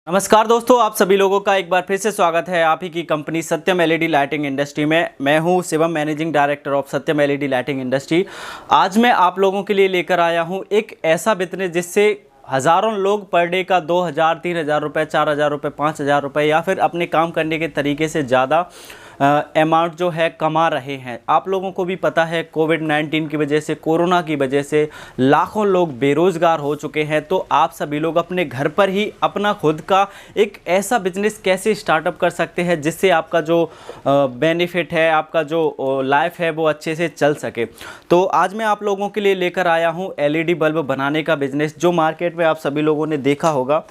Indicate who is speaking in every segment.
Speaker 1: नमस्कार दोस्तों, आप सभी लोगों का एक बार फिर से स्वागत है आप ही की कंपनी सत्यम एलईडी लाइटिंग इंडस्ट्री में। मैं हूं Shivam, managing director of Satyam LED lighting industry. आज मैं आप लोगों के लिए लेकर आया हूं एक ऐसा बिजनेस जिससे हज़ारों लोग पर डे का 2000, 3000 रुपये, 4000 रुपये, 5000 रुपये या फिर अपने काम करने के तरीके से ज़्यादा अमाउंट जो है कमा रहे हैं। आप लोगों को भी पता है कोविड-19 की वजह से, कोरोना की वजह से लाखों लोग बेरोज़गार हो चुके हैं। तो आप सभी लोग अपने घर पर ही अपना खुद का एक ऐसा बिजनेस कैसे स्टार्टअप कर सकते हैं जिससे आपका जो बेनिफिट है, आपका जो लाइफ है वो अच्छे से चल सके। तो आज मैं आप लोगों के लिए लेकर आया हूँ एलईडी बल्ब बनाने का बिजनेस, जो मार्केट में आप सभी लोगों ने देखा होगा।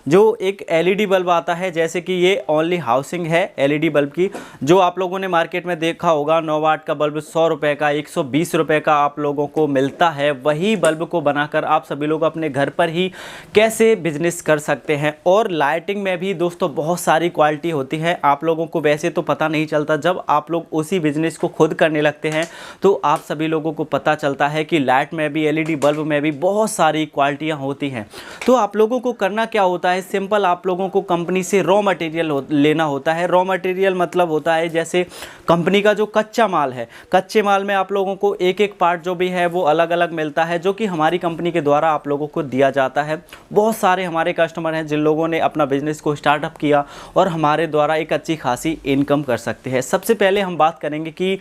Speaker 1: जो एक एलईडी बल्ब आता है, जैसे कि ये ओनली हाउसिंग है एलईडी बल्ब की, जो आप लोगों ने मार्केट में देखा होगा 9 वाट का बल्ब 100 रुपये का, 120 रुपये का आप लोगों को मिलता है। वही बल्ब को बनाकर आप सभी लोग अपने घर पर ही कैसे बिजनेस कर सकते हैं। और लाइटिंग में भी दोस्तों बहुत सारी क्वालिटी होती है, आप लोगों को वैसे तो पता नहीं चलता। जब आप लोग उसी बिजनेस को खुद करने लगते हैं तो आप सभी लोगों को पता चलता है कि लाइट में भी, एलईडी बल्ब में भी बहुत सारी क्वालिटियाँ होती हैं। तो आप लोगों को करना क्या होता है, सिंपल आप लोगों को कंपनी से रॉ मटेरियल लेना होता है। रॉ मटेरियल मतलब होता है जैसे कंपनी का जो कच्चा माल है, कच्चे माल में आप लोगों को एक एक पार्ट जो भी है वो अलग अलग मिलता है, जो कि हमारी कंपनी के द्वारा आप लोगों को दिया जाता है। बहुत सारे हमारे कस्टमर हैं जिन लोगों ने अपना बिजनेस को स्टार्टअप किया और हमारे द्वारा एक अच्छी खासी इनकम कर सकते हैं। सबसे पहले हम बात करेंगे कि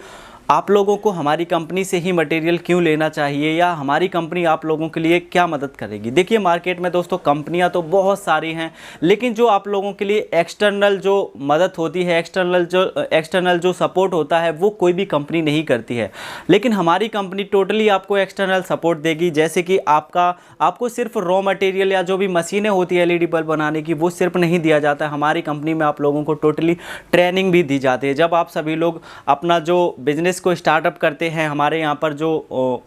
Speaker 1: आप लोगों को हमारी कंपनी से ही मटेरियल क्यों लेना चाहिए या हमारी कंपनी आप लोगों के लिए क्या मदद करेगी। देखिए, मार्केट में दोस्तों कंपनियां तो बहुत सारी हैं, लेकिन जो आप लोगों के लिए एक्सटर्नल जो मदद होती है, एक्सटर्नल जो सपोर्ट होता है, वो कोई भी कंपनी नहीं करती है। लेकिन हमारी कंपनी टोटली आपको एक्सटर्नल सपोर्ट देगी। जैसे कि आपको सिर्फ रॉ मटेरियल या जो भी मशीनें होती है एलईडी बल्ब बनाने की, वो सिर्फ नहीं दिया जाता है। हमारी कंपनी में आप लोगों को टोटली ट्रेनिंग भी दी जाती है। जब आप सभी लोग अपना जो बिजनेस को स्टार्टअप करते हैं, हमारे यहाँ पर जो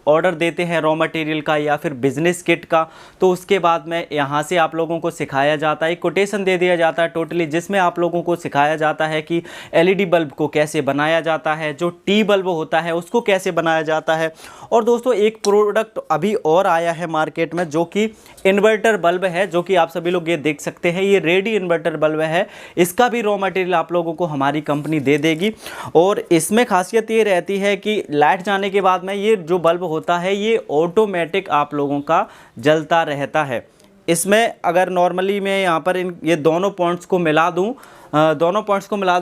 Speaker 1: ऑर्डर देते हैं रॉ मटेरियल का या फिर बिजनेस किट का, तो उसके बाद में यहाँ से आप लोगों को सिखाया जाता है, एक कोटेशन दे दिया जाता है टोटली, जिसमें आप लोगों को सिखाया जाता है कि एलईडी बल्ब को कैसे बनाया जाता है, जो टी बल्ब होता है उसको कैसे बनाया जाता है। और दोस्तों एक प्रोडक्ट अभी और आया है मार्केट में, जो कि इन्वर्टर बल्ब है, जो कि आप सभी लोग ये देख सकते हैं, ये रेडी इन्वर्टर बल्ब है। इसका भी रॉ मटेरियल आप लोगों को हमारी कंपनी दे देगी। और इसमें खासियत ये रहती है कि लाइट जाने के बाद में ये जो बल्ब होता है ये ऑटोमेटिक आप लोगों का जलता रहता है। इसमें अगर नॉर्मली मैं यहाँ पर ये दोनों पॉइंट्स को मिला दूं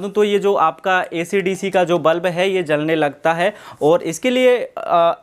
Speaker 1: तो ये जो आपका एसी-डीसी का जो बल्ब है ये जलने लगता है। और इसके लिए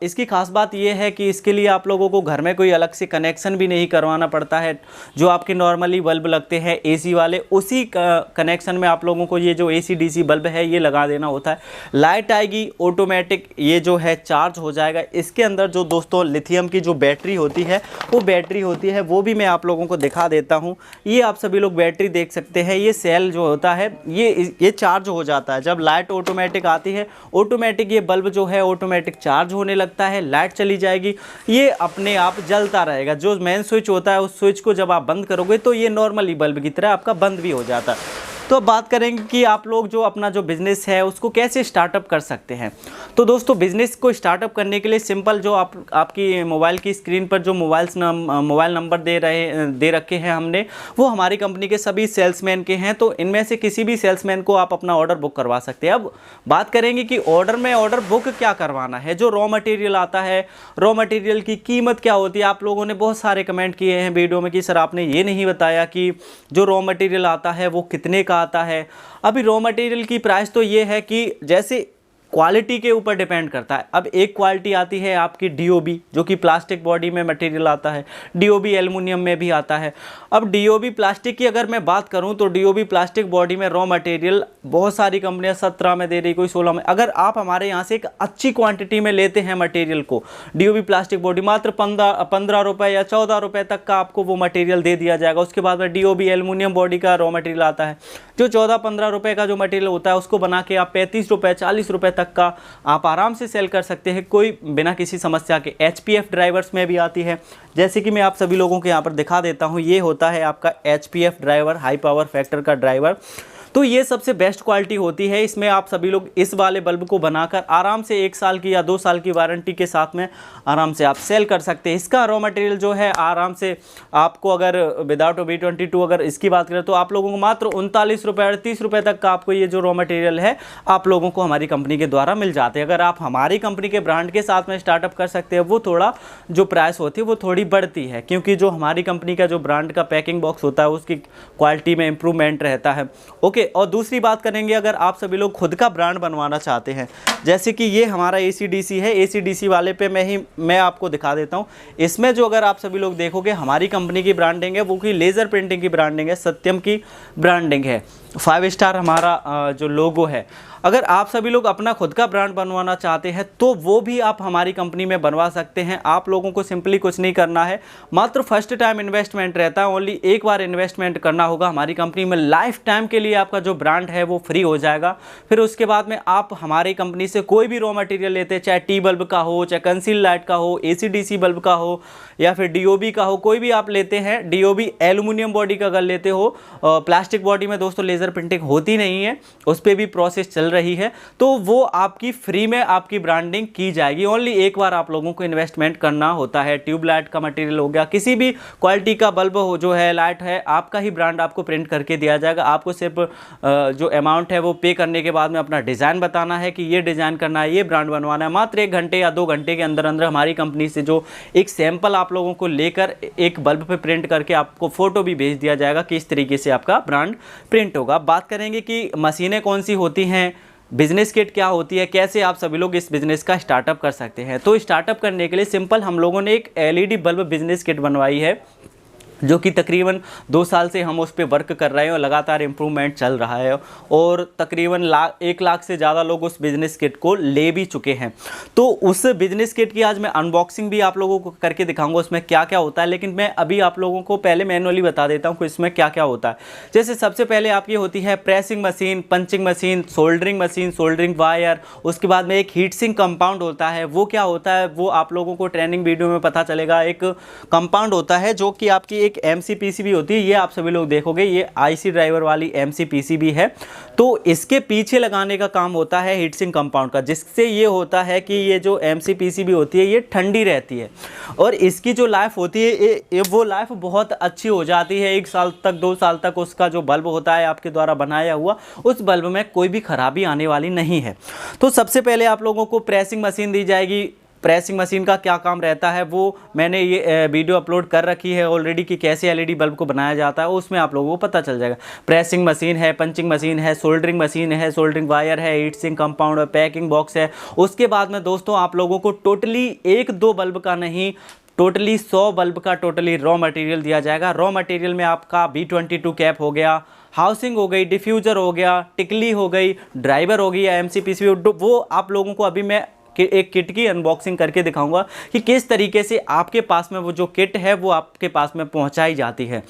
Speaker 1: इसकी खास बात ये है कि इसके लिए आप लोगों को घर में कोई अलग से कनेक्शन भी नहीं करवाना पड़ता है। जो आपके नॉर्मली बल्ब लगते हैं एसी वाले, उसी कनेक्शन में आप लोगों को ये जो एसी-डीसी बल्ब है ये लगा देना होता है। लाइट आएगी, ऑटोमेटिक ये जो है चार्ज हो जाएगा। इसके अंदर जो दोस्तों लिथियम की जो बैटरी होती है वो भी मैं आप लोगों को दिखा देता हूँ। ये आप सभी लोग बैटरी देख सकते हैं। ये सेल जो होता है ये चार्ज हो जाता है। जब लाइट ऑटोमेटिक आती है, ऑटोमेटिक ये बल्ब जो है ऑटोमेटिक चार्ज होने लगता है, लाइट चली जाएगी, ये अपने आप जलता रहेगा। जो मेन स्विच होता है उस स्विच को जब आप बंद करोगे तो ये नॉर्मली बल्ब की तरह आपका बंद भी हो जाता है। तो अब बात करेंगे कि आप लोग जो अपना जो बिज़नेस है उसको कैसे स्टार्टअप कर सकते हैं। तो दोस्तों बिज़नेस को स्टार्टअप करने के लिए सिंपल जो आपकी मोबाइल की स्क्रीन पर जो मोबाइल नंबर दे रखे हैं हमने, वो हमारी कंपनी के सभी सेल्समैन के हैं। तो इनमें से किसी भी सेल्समैन को आप अपना ऑर्डर बुक करवा सकते हैं। अब बात करेंगे कि ऑर्डर बुक क्या करवाना है। जो रॉ मटेरियल आता है, रॉ मटेरियल की कीमत क्या होती है। आप लोगों ने बहुत सारे कमेंट किए हैं वीडियो में कि सर आपने ये नहीं बताया कि जो रॉ मटेरियल आता है वो कितने का आता है। अभी रॉ मटेरियल की प्राइस तो ये है कि जैसे क्वालिटी के ऊपर डिपेंड करता है। अब एक क्वालिटी आती है आपकी डीओबी, जो कि प्लास्टिक बॉडी में मटेरियल आता है। डीओबी एल्युमिनियम में भी आता है। अब डीओबी प्लास्टिक की अगर मैं बात करूं तो डीओबी प्लास्टिक बॉडी में रॉ मटेरियल बहुत सारी कंपनियां 17 में दे रही, कोई 16 में। अगर आप हमारे यहाँ से एक अच्छी क्वांटिटी में लेते हैं मटेरियल को, डीओबी प्लास्टिक बॉडी मात्र 15 रुपये या 14 रुपये तक का आपको वो मटेरियल दे दिया जाएगा। उसके बाद में डीओबी एल्युमिनियम बॉडी का रॉ मटेरियल आता है, जो 14-15 रुपये का जो मटेरियल होता है उसको बना के आप 35 रुपये 40 रुपये तक का आप आराम से सेल कर सकते हैं, कोई बिना किसी समस्या के। एचपीएफ ड्राइवर्स में भी आती है, जैसे कि मैं आप सभी लोगों को यहाँ पर दिखा देता हूँ। ये होता है आपका HPF driver, high power factor का ड्राइवर। तो ये सबसे बेस्ट क्वालिटी होती है। इसमें आप सभी लोग इस वाले बल्ब को बनाकर आराम से 1 साल की या 2 साल की वारंटी के साथ में आराम से आप सेल कर सकते हैं। इसका रॉ मटेरियल जो है आराम से आपको, अगर विदाउट V22 अगर इसकी बात करें तो आप लोगों को मात्र 39 रुपये 38 रुपये तक का आपको ये जो रॉ मटेरियल है आप लोगों को हमारी कंपनी के द्वारा मिल जाते हैं। अगर आप हमारी कंपनी के ब्रांड के साथ में स्टार्टअप कर सकते हैं, वो थोड़ा जो प्राइस होती है वो थोड़ी बढ़ती है, क्योंकि जो हमारी कंपनी का जो ब्रांड का पैकिंग बॉक्स होता है उसकी क्वालिटी में इंप्रूवमेंट रहता है। ओके, और दूसरी बात करेंगे, अगर आप सभी लोग खुद का ब्रांड बनवाना चाहते हैं, जैसे कि ये हमारा ACDC है, ACDC वाले पे मैं आपको दिखा देता हूँ। इसमें जो अगर आप सभी लोग देखोगे हमारी कंपनी की ब्रांडिंग है, वो की लेज़र प्रिंटिंग की ब्रांडिंग है, सत्यम की ब्रांडिंग है, 5 स्टार हमारा जो लोगो है। अगर आप सभी लोग अपना खुद का ब्रांड बनवाना चाहते हैं तो वो भी आप हमारी कंपनी में बनवा सकते हैं। आप लोगों को सिंपली कुछ नहीं करना है, मात्र फर्स्ट टाइम इन्वेस्टमेंट रहता है, ओनली एक बार इन्वेस्टमेंट करना होगा हमारी कंपनी में। लाइफ टाइम के लिए आपका जो ब्रांड है वो फ्री हो जाएगा। फिर उसके बाद में आप हमारी कंपनी से कोई भी रॉ मटेरियल लेते हैं, चाहे टी बल्ब का हो, चाहे कंसील लाइट का हो, ACDC बल्ब का हो, या फिर DOB का हो, कोई भी आप लेते हैं। DOB एल्यूमिनियम बॉडी का अगर लेते हो, प्लास्टिक बॉडी में दोस्तों लेज़र प्रिंटिंग होती नहीं है, उस पर भी प्रोसेस चल रही है, तो वो आपकी फ्री में आपकी ब्रांडिंग की जाएगी। ओनली एक बार आप लोगों को इन्वेस्टमेंट करना होता है। ट्यूबलाइट का मटेरियल हो गया, किसी भी क्वालिटी का बल्ब हो जो है, लाइट है, आपका ही ब्रांड आपको प्रिंट करके दिया जाएगा। आपको सिर्फ जो अमाउंट है वो पे करने के बाद में अपना डिज़ाइन बताना है कि ये डिज़ाइन करना है, ये ब्रांड बनवाना है। मात्र 1 घंटे या 2 घंटे के अंदर अंदर हमारी कंपनी से जो एक सैंपल आप लोगों को लेकर एक बल्ब पे प्रिंट करके आपको फ़ोटो भी भेज दिया जाएगा कि इस तरीके से आपका ब्रांड प्रिंट होगा। बात करेंगे कि मशीनें कौन सी होती हैं, बिजनेस किट क्या होती है, कैसे आप सभी लोग इस बिज़नेस का स्टार्टअप कर सकते हैं। तो स्टार्टअप करने के लिए सिंपल हम लोगों ने एक LED बल्ब बिजनेस किट बनवाई है, जो कि तकरीबन 2 साल से हम उस पर वर्क कर रहे हैं और लगातार इम्प्रूवमेंट चल रहा है, और तकरीबन 1 लाख से ज़्यादा लोग उस बिज़नेस किट को ले भी चुके हैं। तो उस बिज़नेस किट की आज मैं अनबॉक्सिंग भी आप लोगों को करके दिखाऊंगा उसमें क्या क्या होता है, लेकिन मैं अभी आप लोगों को पहले मैनुअली बता देता हूँ कि इसमें क्या क्या होता है। जैसे सबसे पहले आपकी होती है pressing machine, punching machine, soldering wire, उसके बाद में एक हीट सिंक कंपाउंड होता है। वो क्या होता है वो आप लोगों को ट्रेनिंग वीडियो में पता चलेगा। एक कंपाउंड होता है जो कि आपकी एक MCPCB होती है, ये आप सभी लोग देखोगे, ये IC ड्राइवर वाली MCPCB है। तो इसके पीछे लगाने का काम होता है हीट सिंक कंपाउंड का, जिससे ये होता है कि ये जो MCPCB होती है ये ठंडी रहती है, और इसकी जो लाइफ होती है वो लाइफ बहुत अच्छी हो जाती है। 1 साल तक 2 साल तक उसका जो बल्ब होता है आपके द्वारा बनाया हुआ, उस बल्ब में कोई भी खराबी आने वाली नहीं है। तो सबसे पहले आप लोगों को प्रेसिंग मशीन दी जाएगी। प्रेसिंग मशीन का क्या काम रहता है वो मैंने ये वीडियो अपलोड कर रखी है ऑलरेडी कि कैसे LED बल्ब को बनाया जाता है, उसमें आप लोगों को पता चल जाएगा। प्रेसिंग मशीन है, पंचिंग मशीन है, सोल्डरिंग मशीन है, सोल्डरिंग वायर है, हीट सिंक कंपाउंड है, पैकिंग बॉक्स है। उसके बाद में दोस्तों आप लोगों को टोटली 1-2 बल्ब का नहीं, टोटली 100 बल्ब का टोटली रॉ मटेरियल दिया जाएगा। रॉ मटेरियल में आपका V22 कैप हो गया, हाउसिंग हो गई, डिफ्यूज़र हो गया, टिकली हो गई, ड्राइवर हो गई या MCPCB, वो आप लोगों को अभी मैं कि एक किट की अनबॉक्सिंग करके दिखाऊंगा कि किस तरीके से आपके पास में वो जो किट है वो आपके पास में पहुंचाई जाती है।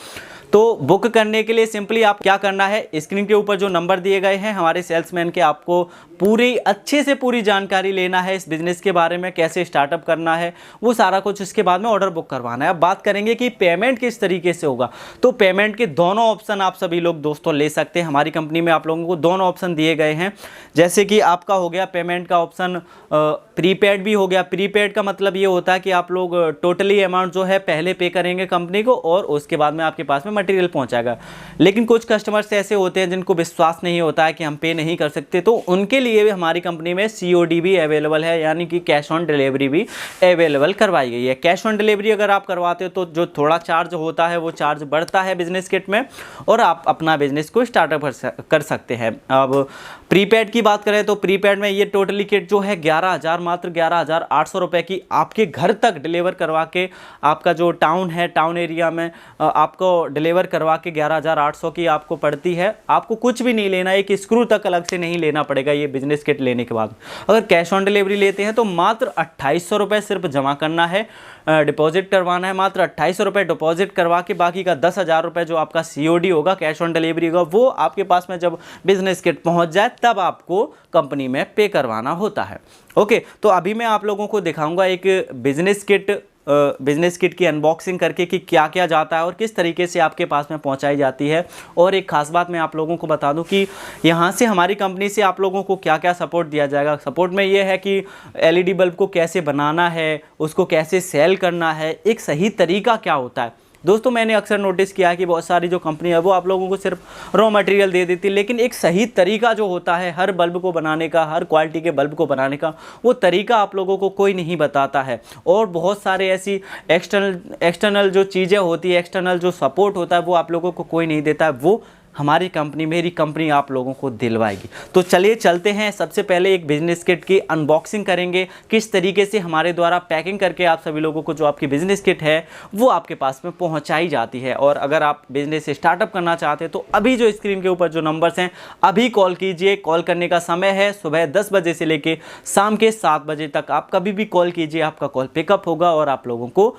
Speaker 1: तो बुक करने के लिए सिंपली आप क्या करना है, स्क्रीन के ऊपर जो नंबर दिए गए हैं हमारे सेल्समैन के, आपको पूरी अच्छे से पूरी जानकारी लेना है इस बिज़नेस के बारे में, कैसे स्टार्टअप करना है वो सारा कुछ, इसके बाद में ऑर्डर बुक करवाना है। अब बात करेंगे कि पेमेंट किस तरीके से होगा। तो पेमेंट के दोनों ऑप्शन आप सभी लोग दोस्तों ले सकते हैं। हमारी कंपनी में आप लोगों को दोनों ऑप्शन दिए गए हैं। जैसे कि आपका हो गया पेमेंट का ऑप्शन, प्रीपेड भी हो गया। प्रीपेड का मतलब ये होता है कि आप लोग टोटली अमाउंट जो है पहले पे करेंगे कंपनी को और उसके बाद में आपके पास में मटेरियल पहुंचाएगा। लेकिन कुछ कस्टमर्स ऐसे होते हैं जिनको विश्वास नहीं होता है कि हम पे नहीं कर सकते, तो उनके लिए भी हमारी कंपनी में COD भी अवेलेबल है, यानी कि कैश ऑन डिलीवरी भी अवेलेबल करवाई गई है। कैश ऑन डिलीवरी अगर आप करवाते हो तो जो थोड़ा चार्ज होता है वो चार्ज बढ़ता है बिजनेस किट में, और आप अपना बिजनेस को स्टार्टअप कर सकते हैं। अब प्रीपेड की बात करें तो प्रीपेड में ये टोटली किट जो है 11,000, मात्र 11,800 रुपये की आपके घर तक डिलीवर करवा के, आपका जो टाउन है टाउन एरिया में आपको डिलीवर करवा के 11,800 की आपको पड़ती है। आपको कुछ भी नहीं लेना, एक स्क्रू तक अलग से नहीं लेना पड़ेगा ये बिजनेस किट लेने के बाद। अगर कैश ऑन डिलीवरी लेते हैं तो मात्र 2,800 रुपये सिर्फ जमा करना है, डिपॉजिट करवाना है। मात्र 2,800 रुपये डिपॉजिट करवा के बाकी का 10,000 रुपये जो आपका COD होगा, कैश ऑन डिलीवरी होगा, वो आपके पास में जब बिजनेस किट पहुंच जाए तब आपको कंपनी में पे करवाना होता है। ओके, तो अभी मैं आप लोगों को दिखाऊंगा एक बिजनेस किट बिज़नेस किट की अनबॉक्सिंग करके कि क्या क्या जाता है और किस तरीके से आपके पास में पहुंचाई जाती है। और एक ख़ास बात मैं आप लोगों को बता दूं कि यहां से हमारी कंपनी से आप लोगों को क्या क्या सपोर्ट दिया जाएगा। सपोर्ट में ये है कि एलईडी बल्ब को कैसे बनाना है, उसको कैसे सेल करना है, एक सही तरीका क्या होता है। दोस्तों मैंने अक्सर नोटिस किया है कि बहुत सारी जो कंपनी है वो आप लोगों को सिर्फ रॉ मटेरियल दे देती है, लेकिन एक सही तरीका जो होता है हर बल्ब को बनाने का, हर क्वालिटी के बल्ब को बनाने का, वो तरीका आप लोगों को कोई नहीं बताता है। और बहुत सारे ऐसी एक्सटर्नल जो चीज़ें होती है, एक्सटर्नल जो सपोर्ट होता है वो आप लोगों को कोई नहीं देता है, वो हमारी कंपनी, मेरी कंपनी आप लोगों को दिलवाएगी। तो चलिए चलते हैं, सबसे पहले एक बिजनेस किट की अनबॉक्सिंग करेंगे, किस तरीके से हमारे द्वारा पैकिंग करके आप सभी लोगों को जो आपकी बिजनेस किट है वो आपके पास में पहुंचाई जाती है। और अगर आप बिजनेस स्टार्टअप करना चाहते हैं तो अभी जो स्क्रीन के ऊपर जो नंबर्स हैं अभी कॉल कीजिए। कॉल करने का समय है सुबह 10 बजे से लेकर शाम के 7 बजे तक। आप कभी भी कॉल कीजिए, आपका कॉल पिकअप होगा और आप लोगों को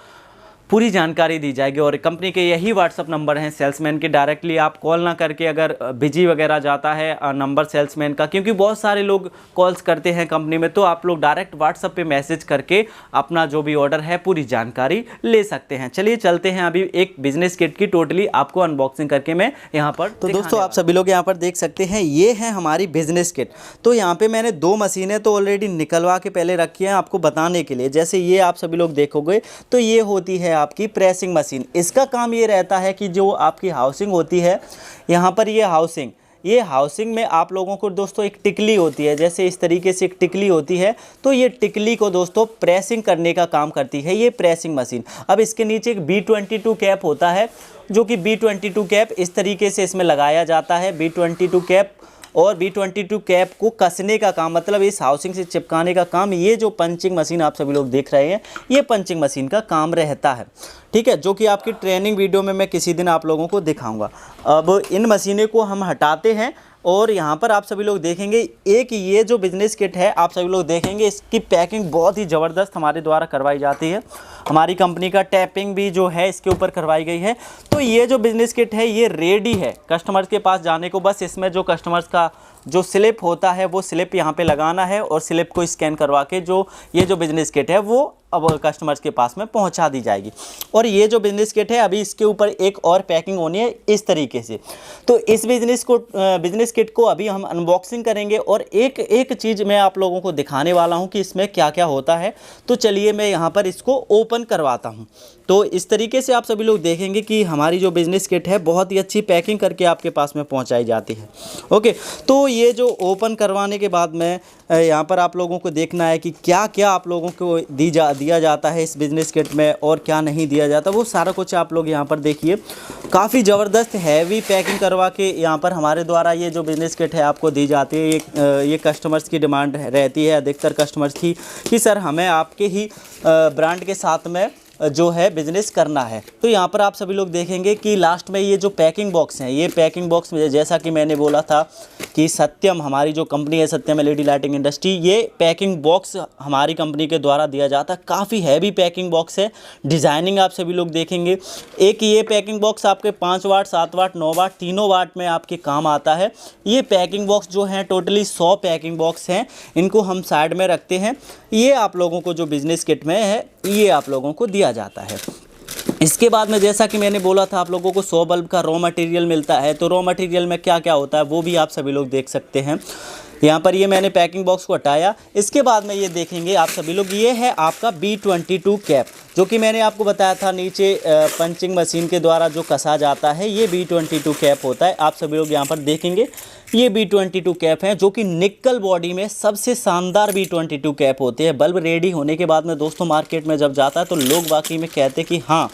Speaker 1: पूरी जानकारी दी जाएगी। और कंपनी के यही व्हाट्सअप नंबर हैं सेल्समैन के, डायरेक्टली आप कॉल ना करके, अगर बिजी वगैरह जाता है नंबर सेल्समैन का, क्योंकि बहुत सारे लोग कॉल्स करते हैं कंपनी में, तो आप लोग डायरेक्ट व्हाट्सअप पे मैसेज करके अपना जो भी ऑर्डर है पूरी जानकारी ले सकते हैं। चलिए चलते हैं, अभी एक बिजनेस किट की टोटली आपको अनबॉक्सिंग करके मैं यहाँ पर तो दोस्तों आप सभी लोग यहाँ पर देख सकते हैं, ये है हमारी बिजनेस किट। तो यहाँ पर मैंने 2 मशीनें तो ऑलरेडी निकलवा के पहले रखी हैं आपको बताने के लिए। जैसे ये आप सभी लोग देखोगे तो ये होती है आपकी प्रेसिंग मशीन। इसका काम ये रहता है कि जो आपकी हाउसिंग होती है, यहाँ पर ये हाउसिंग में आप लोगों को दोस्तों एक टिकली होती है, जैसे इस तरीके से एक टिकली होती है, तो ये टिकली को दोस्तों प्रेसिंग करने का काम करती है ये प्रेसिंग मशीन। अब इसके नीचे एक B22 कैप होता है, जो कि B22 कैप इस तरीके से इसमें लगाया जाता है। B22 कैप और B22 कैप को कसने का काम, मतलब इस हाउसिंग से चिपकाने का काम, ये जो पंचिंग मशीन आप सभी लोग देख रहे हैं ये पंचिंग मशीन का काम रहता है। ठीक है, जो कि आपकी ट्रेनिंग वीडियो में मैं किसी दिन आप लोगों को दिखाऊंगा। अब इन मशीनें को हम हटाते हैं और यहाँ पर आप सभी लोग देखेंगे एक ये जो बिज़नेस किट है, आप सभी लोग देखेंगे इसकी पैकिंग बहुत ही ज़बरदस्त हमारे द्वारा करवाई जाती है। हमारी कंपनी का टैपिंग भी जो है इसके ऊपर करवाई गई है। तो ये जो बिज़नेस किट है ये रेडी है कस्टमर्स के पास जाने को। बस इसमें जो कस्टमर्स का जो स्लिप होता है वो स्लिप यहाँ पे लगाना है और स्लिप को स्कैन करवा के जो ये जो बिज़नेस किट है वो अब कस्टमर्स के पास में पहुंचा दी जाएगी। और ये जो बिज़नेस किट है अभी इसके ऊपर एक और पैकिंग होनी है इस तरीके से। तो इस बिज़नेस किट को अभी हम अनबॉक्सिंग करेंगे और एक एक चीज़ मैं आप लोगों को दिखाने वाला हूं कि इसमें क्या क्या होता है। तो चलिए मैं यहाँ पर इसको ओपन करवाता हूँ। तो इस तरीके से आप सभी लोग देखेंगे कि हमारी जो बिज़नेस किट है बहुत ही अच्छी पैकिंग करके आपके पास में पहुँचाई जाती है। ओके, तो ये जो ओपन करवाने के बाद में यहाँ पर आप लोगों को देखना है कि क्या क्या आप लोगों को दिया जाता है इस बिज़नेस किट में और क्या नहीं दिया जाता, वो सारा कुछ आप लोग यहाँ पर देखिए। काफ़ी ज़बरदस्त हैवी पैकिंग करवा के यहाँ पर हमारे द्वारा ये जो बिज़नेस किट है आपको दी जाती है। ये कस्टमर्स की डिमांड रहती है अधिकतर कस्टमर्स की कि सर हमें आपके ही ब्रांड के साथ में जो है बिज़नेस करना है। तो यहाँ पर आप सभी लोग देखेंगे कि लास्ट में ये जो पैकिंग बॉक्स हैं, ये पैकिंग बॉक्स में जैसा कि मैंने बोला था कि सत्यम, हमारी जो कंपनी है सत्यम एलईडी लाइटिंग इंडस्ट्री, ये पैकिंग बॉक्स हमारी कंपनी के द्वारा दिया जाता है। काफ़ी हैवी पैकिंग बॉक्स है। डिज़ाइनिंग आप सभी लोग देखेंगे। एक ये पैकिंग बॉक्स आपके 5 वाट, 7 वाट, 9 वाट तीनों वाट में आपके काम आता है। ये पैकिंग बॉक्स जो हैं टोटली 100 पैकिंग बॉक्स हैं, इनको हम साइड में रखते हैं। ये आप लोगों को जो बिज़नेस किट में है ये आप लोगों को दिया जाता है। इसके बाद में जैसा कि मैंने बोला था आप लोगों को 100 बल्ब का रॉ मटेरियल मिलता है। तो रॉ मटेरियल में क्या क्या होता है वो भी आप सभी लोग देख सकते हैं। यहाँ पर ये मैंने पैकिंग बॉक्स को हटाया। इसके बाद में ये देखेंगे आप सभी लोग, ये है आपका B22 कैप, जो कि मैंने आपको बताया था नीचे पंचिंग मशीन के द्वारा जो कसा जाता है, ये B22 कैप होता है। आप सभी लोग यहाँ पर देखेंगे ये B22 कैप है, जो कि निकल बॉडी में सबसे शानदार B22 कैप होते हैं। बल्ब रेडी होने के बाद में दोस्तों मार्केट में जब जाता है तो लोग वाकई में कहते हैं कि हाँ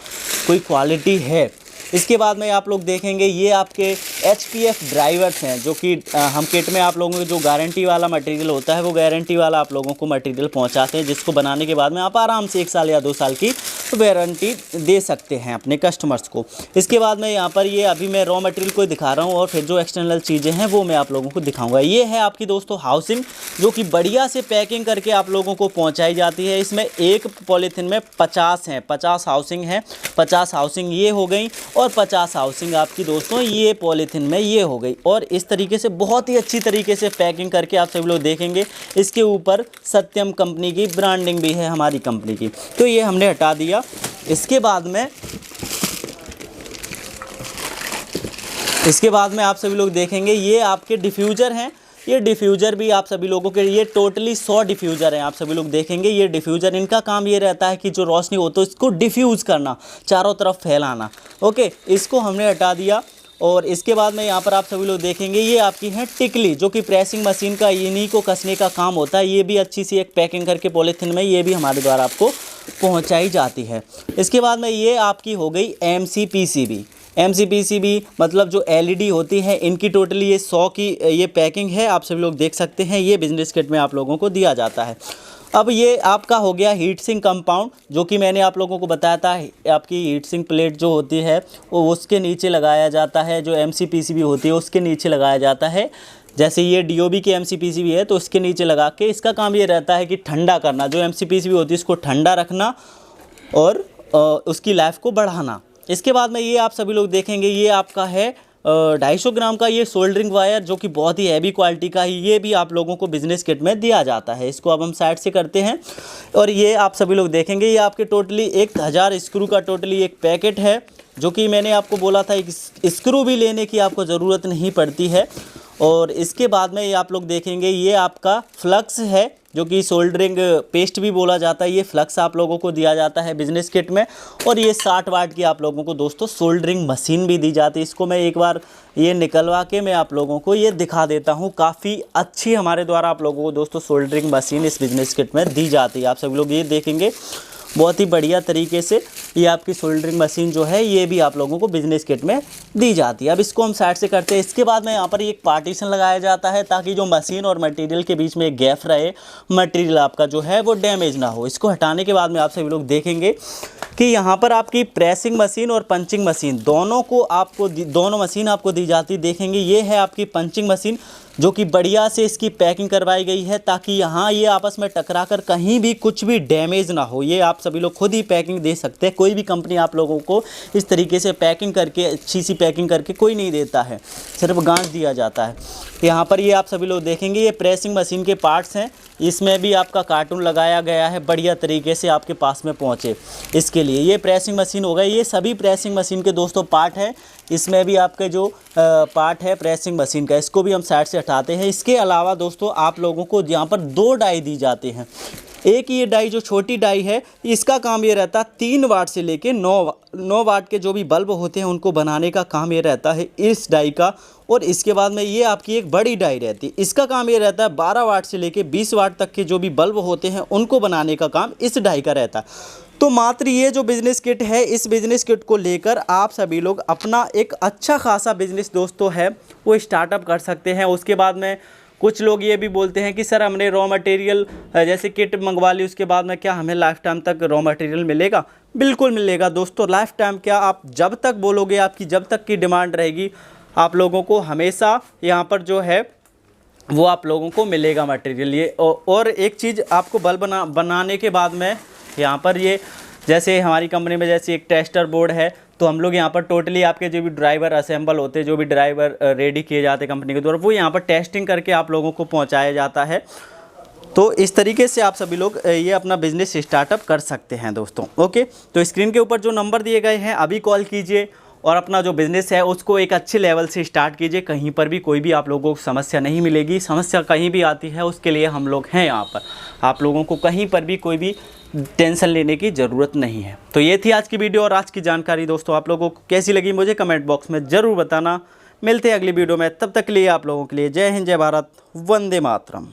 Speaker 1: कोई क्वालिटी है। इसके बाद में आप लोग देखेंगे ये आपके HPF ड्राइवर्स हैं, जो कि हम किट में आप लोगों को जो गारंटी वाला मटेरियल होता है वो गारंटी वाला आप लोगों को मटेरियल पहुंचाते हैं, जिसको बनाने के बाद में आप आराम से 1 साल या 2 साल की वारंटी दे सकते हैं अपने कस्टमर्स को। इसके बाद में यहाँ पर ये अभी मैं रॉ मटेरियल को दिखा रहा हूँ और फिर जो एक्सटर्नल चीज़ें हैं वो मैं आप लोगों को दिखाऊँगा। ये है आपकी दोस्तों हाउसिंग, जो कि बढ़िया से पैकिंग करके आप लोगों को पहुँचाई जाती है। इसमें एक पॉलीथीन में 50 हैं, 50 हाउसिंग हैं, 50 हाउसिंग ये हो गई। और 50 हाउसिंग आपकी दोस्तों ये पॉलीथिन में ये हो गई। और इस तरीके से बहुत ही अच्छी तरीके से पैकिंग करके आप सभी लोग देखेंगे। इसके ऊपर सत्यम कंपनी की ब्रांडिंग भी है हमारी कंपनी की, तो ये हमने हटा दिया। इसके बाद में आप सभी लोग देखेंगे ये आपके डिफ्यूज़र हैं। ये डिफ्यूज़र भी आप सभी लोगों के, ये टोटली 100 डिफ्यूज़र हैं। आप सभी लोग देखेंगे ये डिफ्यूज़र, इनका काम ये रहता है कि जो रोशनी हो तो इसको डिफ्यूज़ करना, चारों तरफ फैलाना। ओके, इसको हमने हटा दिया। और इसके बाद में यहाँ पर आप सभी लोग देखेंगे ये आपकी है टिकली, जो कि प्रेसिंग मशीन का इन्हीं को कसने का काम होता है। ये भी अच्छी सी एक पैकिंग करके पॉलीथिन में ये भी हमारे द्वारा आपको पहुँचाई जाती है। इसके बाद में ये आपकी हो गई MCPCB। MCPCB मतलब जो LED होती है, इनकी टोटली ये 100 की ये पैकिंग है। आप सभी लोग देख सकते हैं, ये बिजनेस किट में आप लोगों को दिया जाता है। अब ये आपका हो गया हीट सिंक कंपाउंड, जो कि मैंने आप लोगों को बताया था। आपकी हीट सिंक प्लेट जो होती है वो उसके नीचे लगाया जाता है, जो MCPCB होती है उसके नीचे लगाया जाता है। जैसे ये DOB की MCPCB है तो उसके नीचे लगा के इसका काम ये रहता है कि ठंडा करना, जो MCPCB होती है इसको ठंडा रखना और उसकी लाइफ को बढ़ाना। इसके बाद में ये आप सभी लोग देखेंगे ये आपका है 250 ग्राम का ये सोल्डरिंग वायर, जो कि बहुत ही हैवी क्वालिटी का है। ये भी आप लोगों को बिजनेस किट में दिया जाता है। इसको अब हम साइड से करते हैं। और ये आप सभी लोग देखेंगे ये आपके टोटली 1000 स्क्रू का टोटली एक पैकेट है, जो कि मैंने आपको बोला था एक स्क्रू भी लेने की आपको ज़रूरत नहीं पड़ती है। और इसके बाद में ये आप लोग देखेंगे ये आपका फ्लक्स है, जो कि सोल्डरिंग पेस्ट भी बोला जाता है। ये फ्लक्स आप लोगों को दिया जाता है बिजनेस किट में। और ये 60 वाट की आप लोगों को दोस्तों सोल्डरिंग मशीन भी दी जाती है। इसको मैं एक बार ये निकलवा के मैं आप लोगों को ये दिखा देता हूँ। काफ़ी अच्छी हमारे द्वारा आप लोगों को दोस्तों सोल्डरिंग मशीन इस बिजनेस किट में दी जाती है। आप सभी लोग ये देखेंगे बहुत ही बढ़िया तरीके से ये आपकी सोल्डरिंग मशीन जो है ये भी आप लोगों को बिजनेस किट में दी जाती है। अब इसको हम साइड से करते हैं। इसके बाद में यहाँ पर एक पार्टीशन लगाया जाता है, ताकि जो मशीन और मटेरियल के बीच में एक गैप रहे, मटेरियल आपका जो है वो डैमेज ना हो। इसको हटाने के बाद में आप सभी लोग देखेंगे कि यहाँ पर आपकी प्रेसिंग मशीन और पंचिंग मशीन दोनों मशीन आपको दी जाती देखेंगे। ये है आपकी पंचिंग मशीन, जो कि बढ़िया से इसकी पैकिंग करवाई गई है, ताकि यहाँ ये आपस में टकराकर कहीं भी कुछ भी डैमेज ना हो। ये आप सभी लोग खुद ही पैकिंग दे सकते हैं। कोई भी कंपनी आप लोगों को इस तरीके से पैकिंग करके, अच्छी सी पैकिंग करके कोई नहीं देता है, सिर्फ गांठ दिया जाता है। यहाँ पर ये आप सभी लोग देखेंगे ये प्रेसिंग मशीन के पार्ट्स हैं। इसमें भी आपका कार्टून लगाया गया है, बढ़िया तरीके से आपके पास में पहुँचे इसके लिए। ये प्रेसिंग मशीन हो गई। ये सभी प्रेसिंग मशीन के दोस्तों पार्ट है। इसमें भी आपके जो पार्ट है प्रेसिंग मशीन का, इसको भी हम साइड से हटाते हैं। इसके अलावा दोस्तों आप लोगों को यहाँ पर 2 डाई दी जाते हैं। एक ये डाई जो छोटी डाई है, इसका काम ये रहता है 3 वाट से लेके 9 वाट के जो भी बल्ब होते हैं उनको बनाने का काम ये रहता है इस डाई का। और इसके बाद में ये आपकी एक बड़ी डाई रहती है, इसका काम ये रहता है 12 वाट से लेके 20 वाट तक के जो भी बल्ब होते हैं उनको बनाने का काम इस डाई का रहता है। तो मात्र ये जो बिज़नेस किट है, इस बिज़नेस किट को लेकर आप सभी लोग अपना एक अच्छा खासा बिज़नेस दोस्तों है वो स्टार्टअप कर सकते हैं। उसके बाद में कुछ लोग ये भी बोलते हैं कि सर हमने रॉ मटेरियल जैसे किट मंगवा ली, उसके बाद में क्या हमें लाइफ टाइम तक रॉ मटेरियल मिलेगा? बिल्कुल मिलेगा दोस्तों। लाइफ टाइम क्या, आप जब तक बोलोगे, आपकी जब तक की डिमांड रहेगी, आप लोगों को हमेशा यहाँ पर जो है वो आप लोगों को मिलेगा मटेरियल। ये और एक चीज़ आपको बल्ब बनाने के बाद में यहाँ पर ये जैसे हमारी कंपनी में जैसे एक टेस्टर बोर्ड है, तो हम लोग यहाँ पर टोटली आपके जो भी ड्राइवर असेंबल होते हैं, जो भी ड्राइवर रेडी किए जाते हैं कंपनी के द्वारा, वो यहाँ पर टेस्टिंग करके आप लोगों को पहुँचाया जाता है। तो इस तरीके से आप सभी लोग ये अपना बिजनेस स्टार्टअप कर सकते हैं दोस्तों। ओके, तो स्क्रीन के ऊपर जो नंबर दिए गए हैं अभी कॉल कीजिए और अपना जो बिज़नेस है उसको एक अच्छे लेवल से स्टार्ट कीजिए। कहीं पर भी कोई भी आप लोगों को समस्या नहीं मिलेगी। समस्या कहीं भी आती है उसके लिए हम लोग हैं यहाँ पर। आप लोगों को कहीं पर भी कोई भी टेंशन लेने की ज़रूरत नहीं है। तो ये थी आज की वीडियो और आज की जानकारी दोस्तों। आप लोगों को कैसी लगी मुझे कमेंट बॉक्स में ज़रूर बताना। मिलते हैं अगली वीडियो में, तब तक के लिए आप लोगों के लिए जय हिंद, जय भारत, वंदे मातरम।